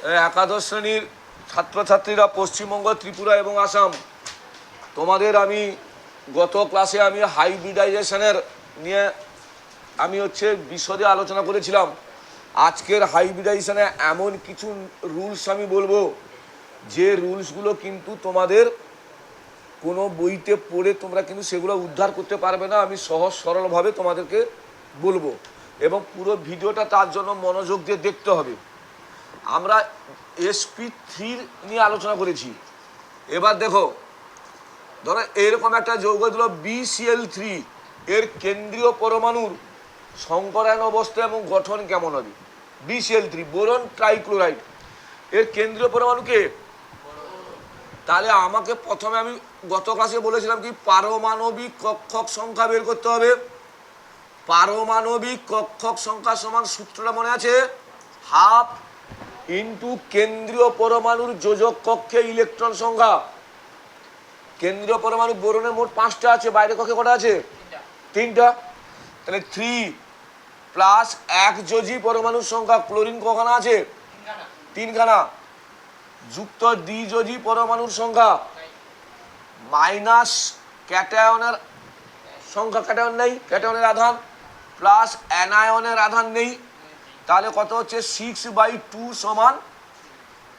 একাদশ শ্রেণীর ছাত্রছাত্রীরা পশ্চিমবঙ্গ, ত্রিপুরা এবং আসাম, তোমাদের আমি গত ক্লাসে আমি হাইব্রিডাইজেশনের নিয়ে আমি বিশদে আলোচনা করেছিলাম। আজকের হাইব্রিডাইজেশনে এমন কিছু রুলস আমি বলবো যে রুলসগুলো কিন্তু তোমাদের কোনো বইতে পড়ে তোমরা কিন্তু সেগুলো উদ্ধার করতে পারবে না। আমি সহজ সরলভাবে তোমাদেরকে বলবো এবং পুরো ভিডিওটা তার জন্য মনোযোগ দিয়ে দেখতে হবে। আমরা sp3 নিয়ে আলোচনা করেছি। এবার দেখো, ধরো এরকম একটা যৌগ দিল BCl3, এর কেন্দ্রীয় পরমাণুর সংকরায়ন অবস্থা এবং গঠন কেমন হবে? BCl3 বোরন ট্রাইক্লোরাইড, এর কেন্দ্রীয় পরমাণুকে। তাহলে আমাকে প্রথমে আমি গত ক্লাসে বলেছিলাম কি পারমাণবিক কক্ষক সংখ্যা বের করতে হবে। পারমাণবিক কক্ষক সংখ্যা সমান সূত্রটা মনে আছে? হাফ ইন্টু কেন্দ্রীয় পরমাণুর যোজক কক্ষে ইলেকট্রন সংখ্যা। কেন্দ্রীয় পরমাণু বোরনের মোট 5টা আছে, বাইরে কক্ষে কটা আছে? 3টা। তাহলে 3 প্লাস একযোজী পরমাণুর সংখ্যা, ক্লোরিন কখানা আছে? 3খানা, যুক্ত দ্বিযোজী পরমাণুর সংখ্যা মাইনাস ক্যাটায়নের সংখ্যা, ক্যাটায়ন নেই, ক্যাটায়নের আধান প্লাস অ্যানায়নের আধান নেই। তাহলে কত হচ্ছে? 6/2 সমান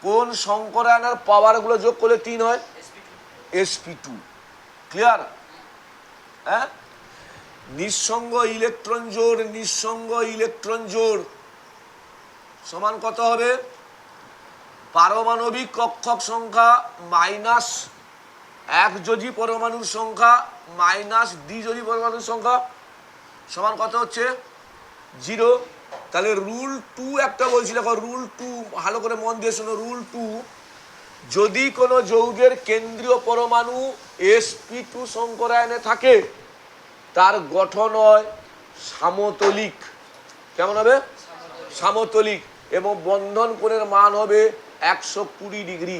কোন সংকরায়নের পাওয়ারগুলো যোগ করলে 3 হয়? sp2। ক্লিয়ার? হ্যাঁ, নিঃসঙ্গ ইলেকট্রন জোড়, নিঃসঙ্গ ইলেকট্রন জোড় সমান কত হবে? পারমাণবিক কক্ষক সংখ্যা মাইনাস একযোজী পরমাণুর সংখ্যা মাইনাস দ্বিযোজী পরমাণুর সংখ্যা সমান কত হচ্ছে? 0। তাহলে রুল 2 একটা বলছি, দেখো রুল 2 ভালো করে মন দিয়ে শোনো। রুল 2, যদি কোনো যৌগের কেন্দ্রীয় পরমাণু sp2 সংকরায়নে থাকে তার গঠন হয় সমতলিক। কেমন হবে? সমতলিক। এবং বন্ধন কোণের মান হবে 120 ডিগ্রি।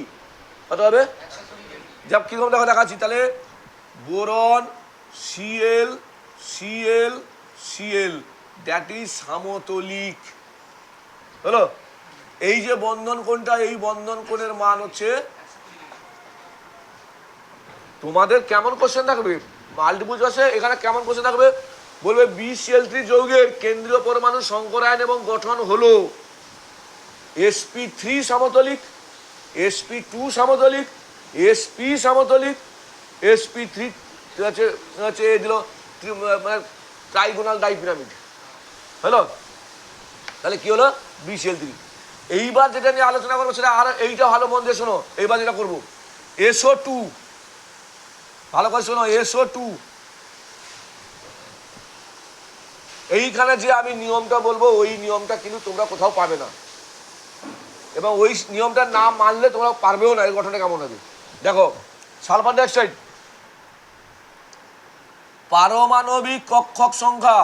কত হবে? যাব কিরকম দেখো দেখাচ্ছি। তাহলে boron Cl Cl Cl that is সমতলিক হলো। এই যে বন্ধন কোণটা, এই বন্ধন কোণের মান হচ্ছে, তোমাদের কেমন কোশ্চেন থাকবে মাল্টিপল চয়েসে, এখানে কেমন কোশ্চেন থাকবে বলবে BCl3 যৌগের কেন্দ্রীয় পরমাণু সংকরায়ন এবং গঠন হলো sp3 সমতলিক, sp2 সমতলিক, sp সমতলিক, sp3 হচ্ছে দিল ট্রাইগোনাল ডাইপিরামিড হলো। তাহলে কি হলো? BCl3। এইবার যেটা নিয়ে আলোচনা করবো সেটা আর এইটা ভালো মন দিয়ে শোনো। এইবার যেটা করবো SO2, ভালো করে শোনো, SO2। এইখানে যে আমি নিয়মটা বলবো ওই নিয়মটা কিন্তু তোমরা কোথাও পাবে না, এবং ওই নিয়মটা না মানলে তোমরা পারবেও না। এই গঠনটা কেমন হবে দেখো। সালফার ডাইঅক্সাইড পারমাণবিক কক্ষক সংখ্যা,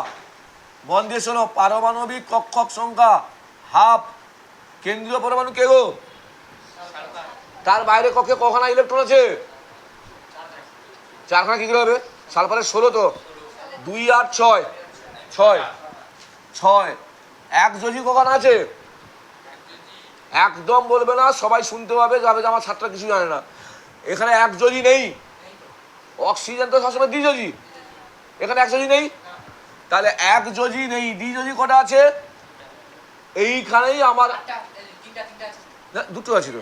মন দিয়ে শোনো, পারমাণবিক কক্ষক সংখ্যা হাফ, কেন্দ্রীয় পরমাণু কে গো? তার বাইরে কক্ষে কখানা ইলেকট্রন আছে? 4খানা। কি করে হবে? সালফারের 16 তো, 2 আর 6, 6 একযোজী কখানা আছে? একদম বলবে না, সবাই শুনতে পাবে, যাবে যে আমার ছাত্ররা কিছু জানে না। এখানে একযোজী নেই। অক্সিজেন তো সবসময় দ্বিযোজী, এখানে একযোজী নেই। তাহলে একযোজী নেই, দ্বিযোজী কটা আছে? এইখানেই আমার দুটো আছে তো।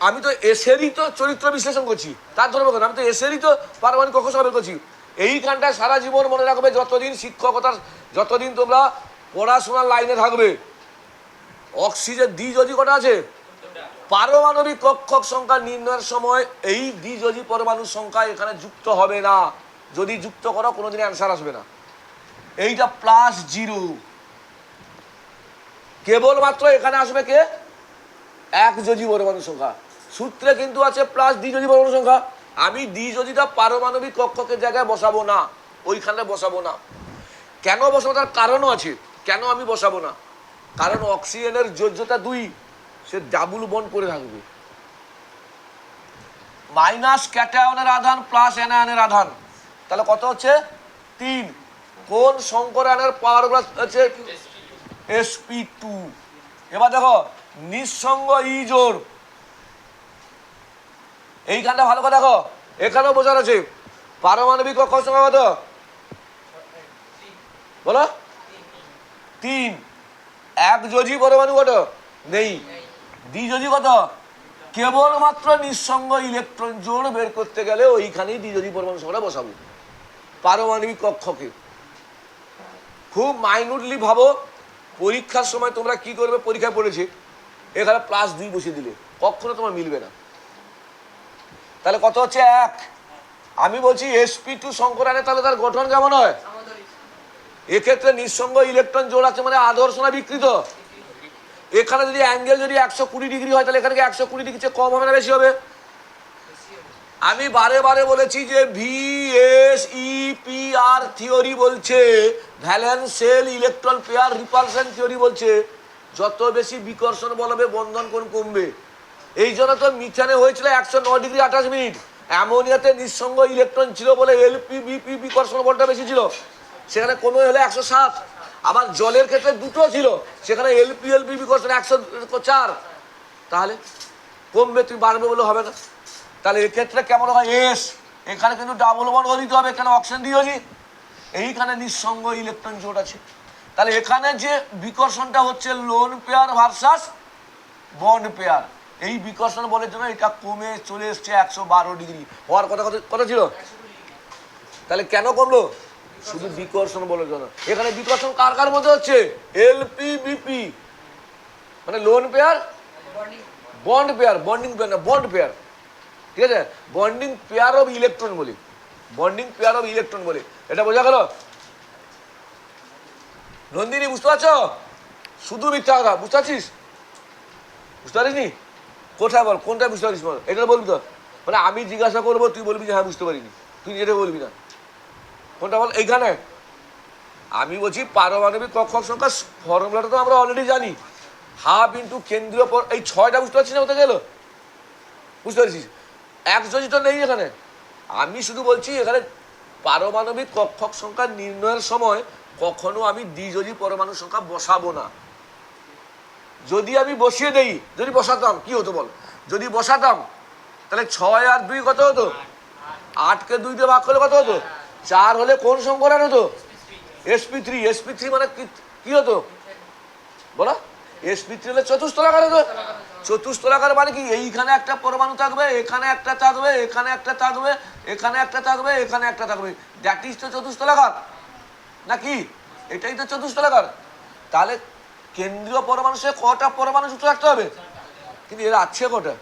আমি তো এসেরই তো চরিত্র বিশ্লেষণ করছি, তার ধরবো কেন? আমি তো এসেরই তো পারমাণবিক কক্ষক সংখ্যা বের করছি। এইখানটায় সারা জীবন মনে রাখবে, যতদিন শিক্ষকতার, যতদিন তোমরা পড়াশোনার লাইনে থাকবে। অক্সিজেন দ্বিযোজী কটা আছে? পারমাণবিক কক্ষক সংখ্যা নির্ণয়ের সময় এই দ্বিযোজী পরমাণুর সংখ্যা এখানে যুক্ত হবে না। যদি যুক্ত করো কোনোদিন অ্যান্সার আসবে না। এইটা +0, কেবলমাত্র এখানে আসবে কে? একযোজী পরমাণুর সংখ্যা। সূত্রে কিন্তু আছে প্লাস দ্বিযোজী পরমাণুর সংখ্যা। আমি দ্বিযোজীটা পারমাণবিক কক্ষকের জায়গায় বসাবো না, ওইখানে বসাবো না। কেন বসাবো? তার কারণও আছে কেন আমি বসাবো না। কারণ অক্সিজেনের যোজ্যতা 2, সে ডাবল বন্ড করে থাকবে। মাইনাস ক্যাটায়নের আধান প্লাস অ্যানায়নের আধান, তাহলে কত হচ্ছে? 3। কোন সংকরায়নের পাওয়ার হচ্ছে? sp2। এবার দেখো নিঃসঙ্গ ই জোড়, এইখানটা ভালো করে দেখো, এখানেও বোঝানো আছে পারমাণবিক কক্ষক সংখ্যা কত বলো? 3। একযোজী পরমাণু কত নেই, দ্বিযোজী কত? কেবলমাত্র নিঃসঙ্গ ইলেকট্রন জোড় বের করতে গেলে ওইখানেই দ্বিযোজী পরমাণু সংখ্যাটা বসাবো পারমাণবিক কক্ষকে। খুব মাইনুটলি ভাবো, পরীক্ষার সময় তোমরা কি করবে, পরীক্ষায় পড়েছে এখানে +2 বসিয়ে দিলে কখনো তোমার মিলবে না। তাহলে কত হচ্ছে 1। আমি বলছি sp2 সংকরানে তাহলে তার গঠন কেমন হয়? এক্ষেত্রে নিঃসঙ্গ ইলেকট্রন জোড় আছে মানে আদর্শ না বিকৃত? এখানে যদি অ্যাঙ্গেল যদি 120 ডিগ্রি হয় তাহলে এখানে 120 ডিগ্রি চেয়ে কম হবে না বেশি হবে? আমি বারে বারে বলেছি যে VSEPR থিওরি বলছে, valence shell electron pair repulsion theory বলছে যত বেশি বিকর্ষণ বল হবে বন্ধন কোণ কমবে। এই জন্য তো মিথানে হয়েছিল 109 ডিগ্রি 28 মিনিট, অ্যামোনিয়াতে নিঃসঙ্গ ইলেকট্রন ছিল বলে LPBP বিকর্ষণ বলটা বেশি ছিল, সেখানে কমে হলে 107। আবার জলের ক্ষেত্রে দুটো ছিল, সেখানে LPLP বিকর্ষণ 104, তাহলে কমবে, তুমি বাড়বে বলে হবে না। তাহলে এক্ষেত্রে কেমন হয় এস, এখানে কিন্তু ডাবল বন্ড দিতে হবে, এখানে অক্সিজেন দিয়েছি, এইখানে নিঃসঙ্গ ইলেকট্রন জোট আছে। তাহলে এখানে যে বিকর্ষণটা হচ্ছে lone pair versus bond pair, এই বিকর্ষণ বলের জন্য এটা কমে চলে এসছে 112 ডিগ্রি, হওয়ার কথা কথা ছিল। তাহলে কেন কমলো? শুধু বিকর্ষণ বলের জন্য। এখানে বিকর্ষণ কার কার মধ্যে হচ্ছে? LPBP মানে lone pair bond pair, bonding pair না বন্ড পেয়ার, ঠিক আছে? বন্ডিং পেয়ার অফ ইলেকট্রন বলি, বন্ডিং পেয়ার অফ ইলেকট্রন বলি, এটা বোঝা গেল? নন্দিনী বুঝতে পারছো? শুধু মিথ্যা কথা, বুঝতে পারছিস? বুঝতে পারিসনি? কোথায় বল, কোনটা বুঝতে পারিস বল, এটা বলবি তো। মানে আমি জিজ্ঞাসা করবো, তুই বলবি যে হ্যাঁ বুঝতে পারিনি, তুই যেটা বলবি না, কোনটা বল? এইখানে আমি বলছি পারমাণবিক কক্ষক সংখ্যা ফর্মুলাটা তো আমরা অলরেডি জানি, হাফ ইন্টু কেন্দ্রীয়, এই 6টা বুঝতে পারছি না কোথায় গেল? বুঝতে পারছিস? একযোজী তো নেই এখানে। আমি শুধু বলছি এখানে পারমাণবিক কক্ষক সংখ্যা নির্ণয়ের সময় কখনো আমি দ্বিযোজী পরমাণু সংখ্যা বসাবো না। যদি আমি বসিয়ে দেই, যদি বসাতাম কি হতো বল? যদি বসাতাম তাহলে 6 আর 2 কত হতো? 8কে 2 দিয়ে ভাগ করলে কত হতো? 4 হলে কোন সংকরণ হতো? sp3। sp3 মানে কি হতো বলো? sp3 হলে চতুস্তলাকার হতো। চতুস্তলাকার মানে কি? এইখানে একটা পরমাণু থাকবে, এখানে একটা থাকবে, এখানে একটা থাকবে, এখানে একটা থাকবে, এখানে একটা থাকবে, দ্যাট ইজ তো চতুস্তলাকার নাকি? এটাই তো চতুস্তলাকার। তাহলে কেন্দ্রীয় পরমাণু সে কটা পরমাণু যুক্ত রাখতে হবে? কিন্তু এরা আছে কটা?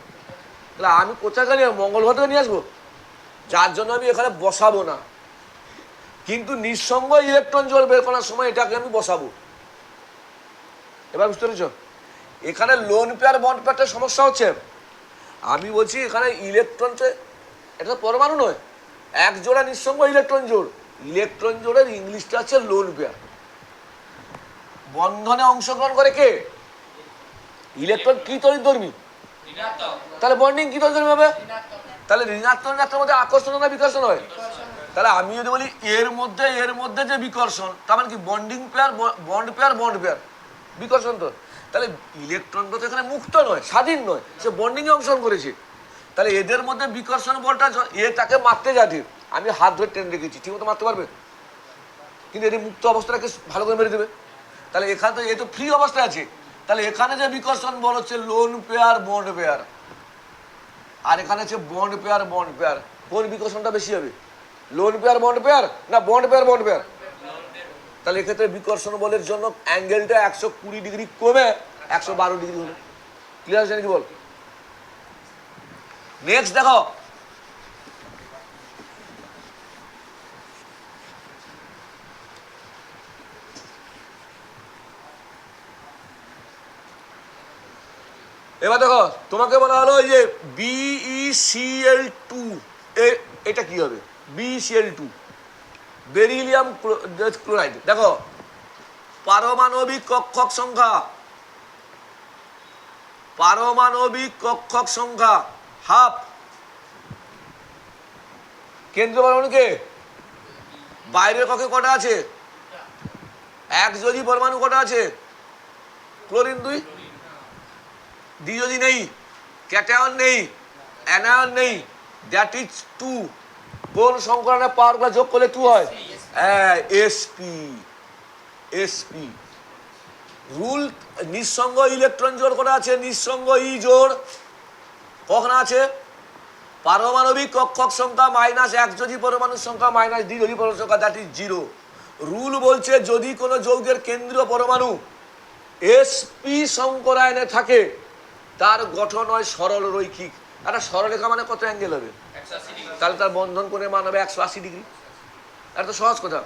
তাহলে আমি কোথায় গেলে মঙ্গল গ্রহ থেকে নিয়ে আসবো, যার জন্য আমি এখানে বসাবো না। কিন্তু নিঃসঙ্গ ইলেকট্রন জোড় বের করার সময় এটাকে আমি বসাবো। এবার বুঝতে পেরেছ? এখানে লোন পেয়ার বন্ড পেয়ারটা সমস্যা হচ্ছে। আমি বলছি এখানে ইলেকট্রনটা, এটা পরমাণু নয়, এক জোড়া নিঃসঙ্গ ইলেকট্রন জোড়। ইলেকট্রন জোড়ের ইংলিশটা আছে লোন পেয়ার। বন্ধনে অংশগ্রহণ করে কে? ইলেকট্রন কি তড়িৎধর্মী, তাহলে বন্ডিং কি তড়িৎধর্মী হবে? তাহলে ঋণাত্মক ঋণাত্মকের মধ্যে আকর্ষণ না বিকর্ষণ হয়? তাহলে আমি যদি বলি এর মধ্যে যে বিকর্ষণ, তার মানে কি bonding pair bond pair bond pair, বিকর্ষণ তো। তাহলে ইলেকট্রন তো এখানে মুক্ত নয়, স্বাধীন নয়, সে বন্ডিংয়ে অংশগ্রহণ করেছে। তাহলে এদের মধ্যে বিকর্ষণ বলটা তাকে মারতে যাচ্ছে, আমি হাত ধরে টেনে রেখেছি, ঠিক মতো মারতে পারবে? কিন্তু এটি মুক্ত অবস্থাটাকে ভালো করে মেরে দেবে। তাহলে এখানে তো এ তো ফ্রি অবস্থায় আছে। তাহলে এখানে যে বিকর্ষণ বল হচ্ছে লোন পেয়ার বন্ড পেয়ার, আর এখানে হচ্ছে বন্ড পেয়ার বন্ড পেয়ার। কোন বিকর্ষণটা বেশি হবে? লোন পেয়ার বন্ড পেয়ার না বন্ড পেয়ার বন্ড পেয়ার? তাহলে এক্ষেত্রে বিকর্ষণ বলের জন্য অ্যাঙ্গেলটা 120 ডিগ্রি কমে 112 ডিগ্রি হলো। ক্লিয়ার আছে নাকি বল? নেক্সট দেখো, এবার দেখো তোমাকে বলা হলো যে BeCl2, এটা কি হবে? BeCl2 beryllium chloride. দেখো পারমাণবিক কক্ষক সংখ্যা, পারমাণবিক কক্ষক সংখ্যা হাফ, কেন্দ্রীয় পরমাণুকে বাইরের কক্ষে কটা আছে? একযোজী পরমাণু কটা আছে? ক্লোরিন 2, দ্বিযোজি নেই, ক্যাটায়ন নেই, অ্যানায়ন নেই, দ্যাট ইজ 2। কোন সংকরায়নের পাওয়ারগুলো যোগ করলে 2 হয়? হ্যাঁ, এসপি। SP rule. নিঃসঙ্গ ইলেকট্রন জোড় করে আছে, নিঃসঙ্গ ই জোড় কখন আছে? পারমাণবিক কক্ষক সংখ্যা মাইনাস একযোজি পরমাণুর সংখ্যা মাইনাস দ্বিযোজি পরমাণুর সংখ্যা, দ্যাট ইজ 0। রুল বলছে যদি কোনো যৌগের কেন্দ্রীয় পরমাণু এসপি সংকরায়নে থাকে তার গঠন হয় সরল রৈখিক। একটা সরলরেখা মানে কত অ্যাঙ্গেল হবে? তাহলে তার বন্ধন কোণের মান হবে 180 ডিগ্রি। এটা তো সহজ কথা।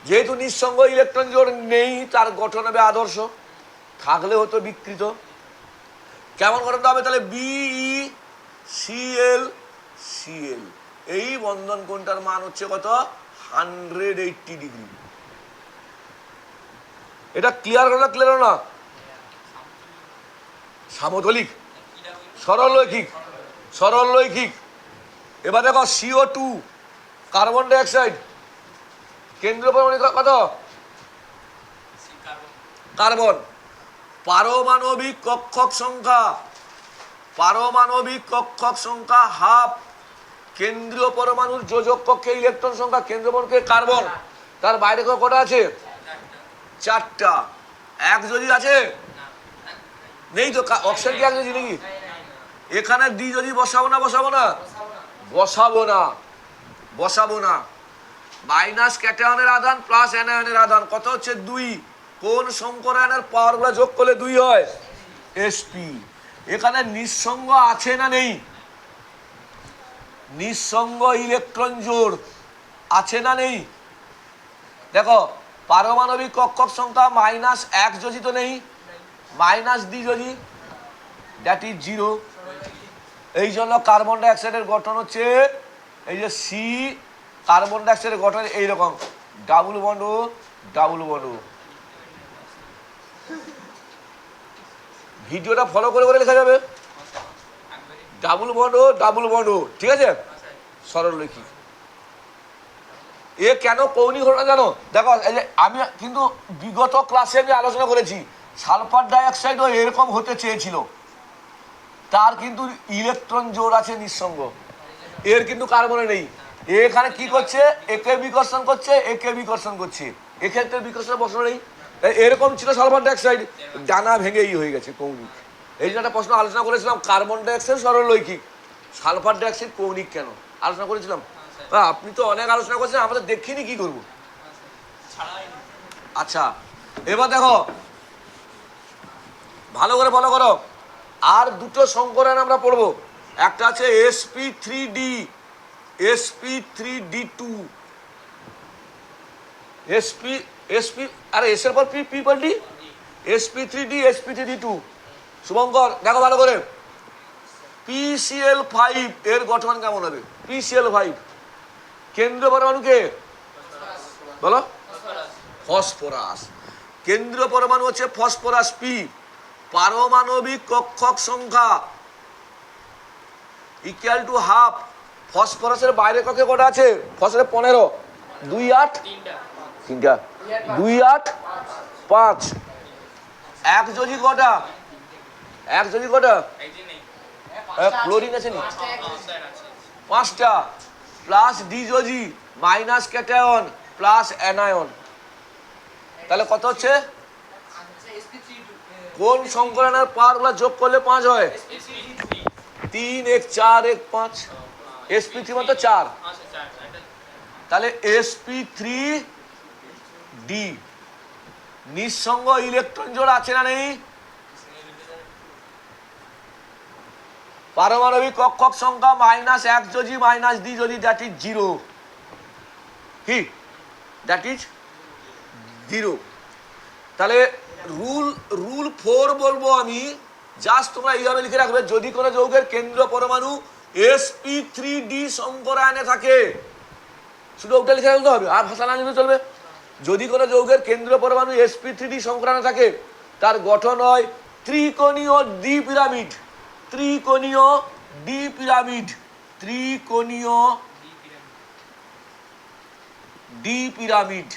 যেহেতু নিঃসঙ্গ ইলেকট্রন জোড় নেই, তার গঠন হবে আদর্শ, থাকলে হতো বিকৃত। কেমন গঠনটা হবে তাহলে? BE CL CL. এই বন্ধন কোণটার মান হচ্ছে কত? 180 ডিগ্রি। এটা ক্লিয়ার হলো না? ক্লিয়ার হলো না? সামতলিক, সরল রৈখিক, সরল রৈখিক। এবার দেখো CO2 কার্বন ডাই অক্সাইড, কেন্দ্রীয় পরমাণু কত? কার্বন। পারমাণবিক কক্ষক সংখ্যা, পারমাণবিক কক্ষক সংখ্যা হাফ। কেন্দ্রীয় পরমাণুর যোজক কক্ষে ইলেকট্রন সংখ্যা, কেন্দ্রীয় পরমাণু কার্বন, তার বাইরে কটা আছে? 4টা। একযোজি আছে? নেই তো। অক্সিজেন কি একযোজি নাকি? এখানে দ্বিযোজি বসাবো না? বসাবো না? বসাবো না, বসাবো না। মাইনাস ক্যাটায়নের আধান প্লাস অ্যানায়নের আধান কত হচ্ছে? 2। কোন সংকরায়নের পাওয়ারগুলো যোগ করলে 2 হয়? এসপি। এখানে নিঃসঙ্গ আছে না নেই? নিঃসঙ্গ ইলেকট্রন জোড় আছে না নেই? দেখো পারমাণবিক কক্ষক সংখ্যা মাইনাস একযোজি তো নেই, মাইনাস দ্বিযোজি, দ্যাট ইজ 0। এই জন্য কার্বন ডাই অক্সাইডের গঠন হচ্ছে এই যে সি। কার্বন ডাই অক্সাইডের গঠন এইরকম, double bond O double bond ও। ভিডিওটা ফলো করে করে লেখা যাবে double bond O double bond ও, ঠিক আছে? সরল রৈখিক। এ কেন কৌণিক হলো না জানো? দেখো এই যে আমি কিন্তু বিগত ক্লাসে আমি আলোচনা করেছি, সালফার ডাই অক্সাইডও এরকম হতে চেয়েছিল, তার কিন্তু ইলেকট্রন জোড় আছে নিঃসঙ্গ, এর কিন্তু কার্বনে নেই। এখানে কি করছে? একে বিকর্ষণ করছে, একে বিকর্ষণ করছে, এক্ষেত্রে বিকর্ষণ প্রশ্ন নেই। এরকম ছিল সালফার ডাই অক্সাইড, ডানা ভেঙেই হয়ে গেছে কৌণিক। এই জন্য একটা প্রশ্ন আলোচনা করেছিলাম, কার্বন ডাই অক্সাইড সরল রৈখিক, সালফার ডাই অক্সাইড কৌণিক কেন আলোচনা করেছিলাম। আপনি তো অনেক আলোচনা করছেন, আমাদের দেখিনি কি করবো। আচ্ছা এবার দেখো ভালো করে ফলো করো। আর দুটো সংকরায়ন আমরা পড়বো, একটা আছে sp3d, sp3d2, sp আরে এস এর পর পি, পি পর ডি, sp3d, sp3d2। শুভঙ্কর দেখো ভালো করে, PCl5 এর গঠন কেমন হবে? PCl5 কেন্দ্রীয় পরমাণুকে বলো? ফসফরাস। কেন্দ্রীয় পরমাণু হচ্ছে ফসফরাস পি। পারমাণবিক কক্ষক সংখ্যা ইকুয়াল টু হাফ। ফসফরাসের বাইরে কক্ষে কটা আছে? ফসফরাসের 15, 2 8 3টা, 2 8 5। একযোজি কটা? একযোজি কটা? ক্লোরিন আছে নি? 5টা। প্লাস দ্বিযোজি মাইনাস ক্যাটায়ন প্লাস অ্যানায়ন, তাহলে কত হচ্ছে? কোন সংকরায়নের পাওয়ারগুলো যোগ করলে 5 হয়? 3 1 4 1 5। sp3 মানে 4, তাহলে sp3d। নিঃসঙ্গ ইলেকট্রন জোড় আছে না নেই? পারমাণবিক কক্ষক সংখ্যা মাইনাস একযোজি মাইনাস দ্বিযোজি, দ্যাট ইজ 0। কি? That is 0। তাহলে রুল 4 বলবো আমি, জাস্ট তোমরা এইভাবে লিখে রাখবে, যদি কোনো যৌগের কেন্দ্রীয় পরমাণু sp3d সংকরায়নে থাকে, শুধু ওটা লিখে রাখতে হবে, আর ভাষা না লিখলে চলবে। যদি কোনো যৌগের কেন্দ্রীয় পরমাণু sp3d সংকরায়নে থাকে, তার গঠন হয় ত্রিকোণীয় দ্বি পিরামিড। ত্রিকোণীয় দ্বি পিরামিড, ত্রিকোণীয় দ্বি পিরামিড।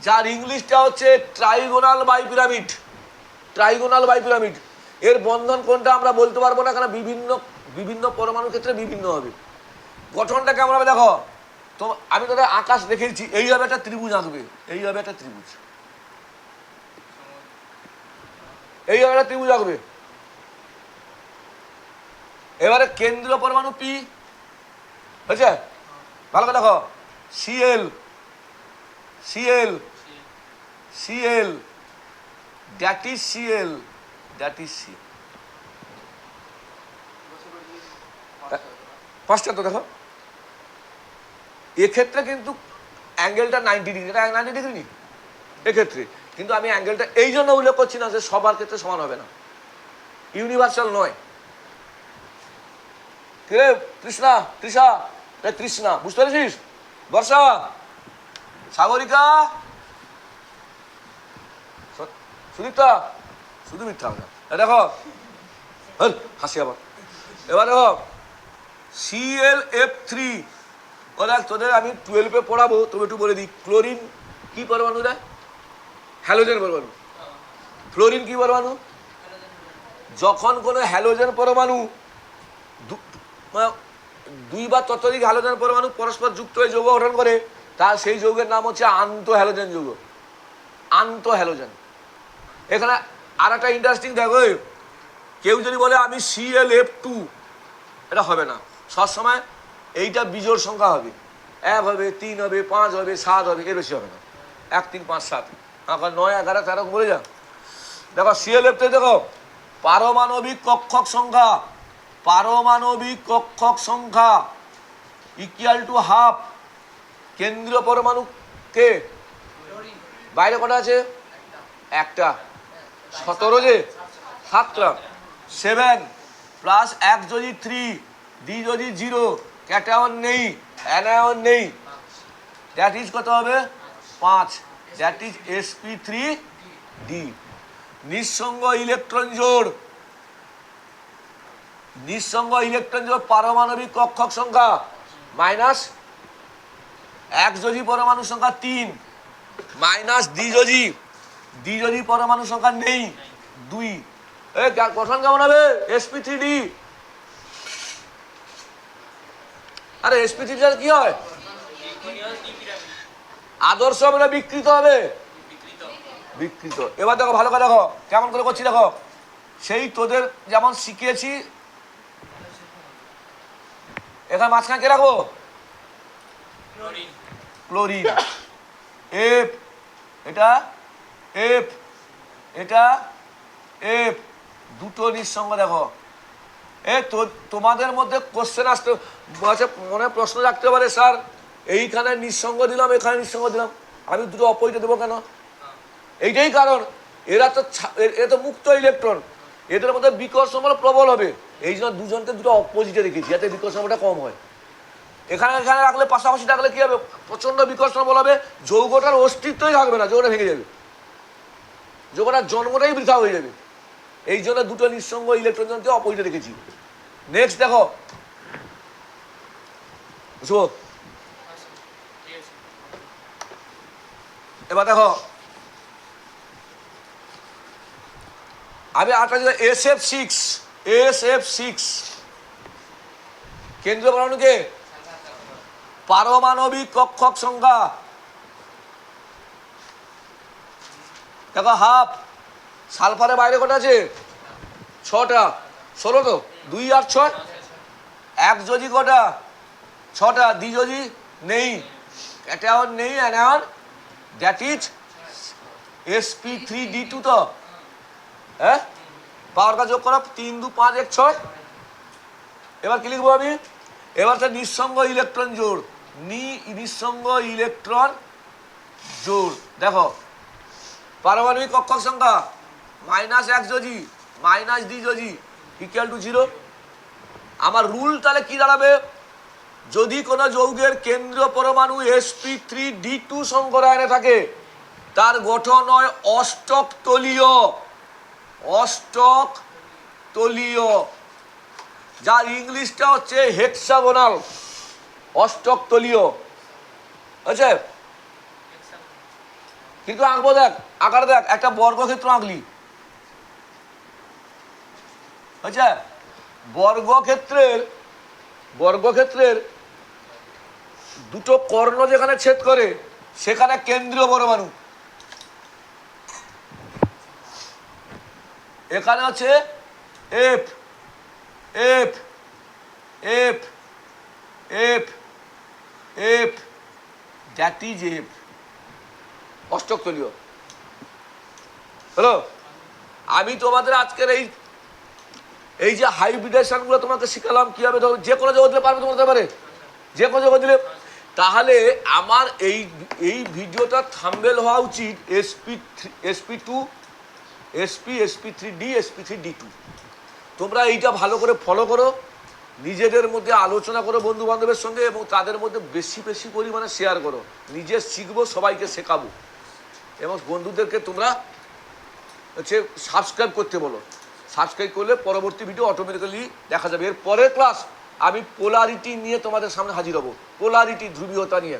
যার ইংলিশটা হচ্ছে ট্রাইগোনাল বাইপিরামিড। ট্রাইগোনাল বাইপিরামিড এর বন্ধন কোনটা আমরা বলতে পারবো না, কারণ বিভিন্ন বিভিন্ন পরমাণুর ক্ষেত্রে বিভিন্ন হবে। গঠনটা কেমন হবে দেখো, তো আমি তোদের আকাশ দেখেছি, এইভাবে একটা ত্রিভুজ আঁকবে, এইভাবে একটা ত্রিভুজ, এইভাবে একটা ত্রিভুজ আঁকবে। এবারে কেন্দ্রীয় পরমাণু পি হয়েছে, ভালো করে দেখো, CL CL CL that is CL, that is C. পাঁচটা তো দেখো, এক্ষেত্রে কিন্তু অ্যাঙ্গেলটা 90 ডিগ্রি, এটা 90 ডিগ্রি নি এক্ষেত্রে, কিন্তু আমি অ্যাঙ্গেলটা এই জন্য উল্লেখ করছি না যে সবার ক্ষেত্রে সমান হবে না, ইউনিভার্সাল নয়। কে তৃষ্ণা, তৃষা, তৃষ্ণা বুঝতে পেরেছিস, বর্ষা, সাগরিকা, সুদীপ্তা, শুধু মিথ্যা হবে না দেখো, হাসি আবার। এবার দেখো ClF3, ও দেখ তোদের আমি 12-এ পড়াবো, তবে একটু বলে দিই, ক্লোরিন কি পরমাণু দেয়, হ্যালোজেন পরমাণু। ফ্লোরিন কি পরমাণু, যখন কোনো হ্যালোজেন পরমাণু দুই বা ততোধিক হ্যালোজেন পরমাণু পরস্পর যুক্ত হয়ে যৌগ গঠন করে, তার সেই যৌগের নাম হচ্ছে আন্তঃ হ্যালোজেন যৌগ, আন্তঃ হ্যালোজেন। এখানে আর একটা ইন্টারেস্টিং দেখো, কেউ যদি বলে আমি ClF2, এটা হবে না, সবসময় এইটা বিজোড় সংখ্যা হবে, 1 হবে, 3 হবে, 5 হবে, 7 হবে, এর বেশি হবে না, 1 3 5 7, 9 11 13 বলে যা। দেখো ClF দেখো, পারমাণবিক কক্ষক সংখ্যা, পারমাণবিক কক্ষক সংখ্যা ইকুয়াল টু হাফ কেন্দ্রীয় পরমাণু কে, বাইরে কটা আছে, একটা, 17 যে 7টা, 7 প্লাস 1 যদি 3, ডি যদি 0, ক্যাটায়ন নেই, অ্যানায়ন নেই, দ্যাট ইজ কত হবে 5, দ্যাট ইজ sp3d। নিঃসঙ্গ ইলেকট্রন জোড়, নিঃসঙ্গ ইলেকট্রন জোড় পারমাণবিক কক্ষক সংখ্যা মাইনাস একযোজী পরমাণু সংখ্যা 3, মাইনাস দ্বিযোজী পরমাণু সংখ্যা নেই 2। গঠন কেমন হবে sp3d, আরে sp3d কি হয়, আদর্শ হবে না বিকৃত হবে, বিকৃত। এবার দেখো ভালো করে দেখো কেমন করে করছি, দেখো সেই তোদের যেমন শিখিয়েছি, এখানে মাঝখানে কে রাখবো, ক্লোরিন, এফ, এটা এফ, এটা এফ, দুটো নিঃসঙ্গ। দেখো তোমাদের মধ্যে কোশ্চেন আসতে মনে প্রশ্ন রাখতে পারে, স্যার এইখানে নিঃসঙ্গ দিলাম, এখানে নিঃসঙ্গ দিলাম, আমি দুটো অপোজিটে দেবো কেন, এইটাই কারণ, এরা তো মুক্ত ইলেকট্রন, এদের মধ্যে বিকর্ষণ বল প্রবল হবে, এই জন্য দুজনকে দুটো অপোজিটে রেখেছি যাতে বিকর্ষণটা কম হয়। এখানে এখানে রাখলে, পাশাপাশি রাখলে কি হবে, প্রচন্ড বিকর্ষণ বল হবে, যৌগটার অস্তিত্বই থাকবে না, যৌগটা ভেঙে যাবে, যৌগটার জন্মটাই বৃথা হয়ে যাবে, এই জন্য দুটো নিঃসঙ্গ ইলেকট্রনকে অপোজিটে রেখেছি। নেক্সট দেখো, বুঝবো, এবার দেখো আমি আটটা SF6 কেন্দ্রীয় পরমাণুকে পারমাণবিক কক্ষক সংখ্যা দেখো হাফ, সালফারের বাইরে কটা আছে 6টা, 16 তো 2 আর 6, একযোজী কটা 6টা, দ্বিযোজী নেই, ক্যাটায়ন নেই, অ্যানায়ন, দ্যাট ইজ sp3d2। তো হ্যাঁ, পাওয়ার কাজ যোগ করা, 3 2 5 1 6। এবার কি লিখবো আমি, এবার নিঃসঙ্গ ইলেকট্রন জোড়, নিঃসঙ্গ ইলেকট্রন জোড়। দেখো পারমাণবিক কক্ষক সংখ্যা মাইনাস একযোজী, মাইনাস দ্বিযোজী ইকুয়াল টু 0। আমার রুল তাহলে কি দাঁড়াবে, যদি কোনো যৌগের কেন্দ্রীয় পরমাণু sp3d2 সংকরায়নে থাকে, তার গঠন হয় অষ্টক তলীয়, অষ্টক তলীয়, যার ইংলিশটা হচ্ছে হেক্সাগোনাল, অষ্টক তলীয়, আছে কিন্তু আঁকবো দেখ, আকার দেখ, একটা বর্গক্ষেত্র আঁকলি, আচ্ছা বর্গক্ষেত্রের দুটো কর্ণ যেখানে ছেদ করে সেখানে কেন্দ্রীয় পরমাণু, এখানে আছে F F F F F, that is F, অষ্টক তলীয়। হ্যালো, আমি তোমাদের আজকের এই যে হাইব্রিডেশনগুলো তোমাকে শিখালাম কিভাবে, যে কোনো জগৎ দিলে পারবে, তোমার পারে যে কোনো জগৎ দিলে। তাহলে আমার এই ভিডিওটা থাম্বনেল হওয়া উচিত SP2 SP3D SP3D2। তোমরা এইটা ভালো করে ফলো করো, নিজেদের মধ্যে আলোচনা করো বন্ধু বান্ধবের সঙ্গে, এবং তাদের মধ্যে বেশি বেশি পরিমাণে শেয়ার করো। নিজে শিখবো, সবাইকে শেখাবো, এবং বন্ধুদেরকে তোমরা হচ্ছে সাবস্ক্রাইব করতে বলো। সাবস্ক্রাইব করলে পরবর্তী ভিডিও অটোমেটিক্যালি দেখা যাবে। এর পরের ক্লাস আমি পোলারিটি নিয়ে তোমাদের সামনে হাজির হব, পোলারিটি, ধ্রুবীয়তা নিয়ে।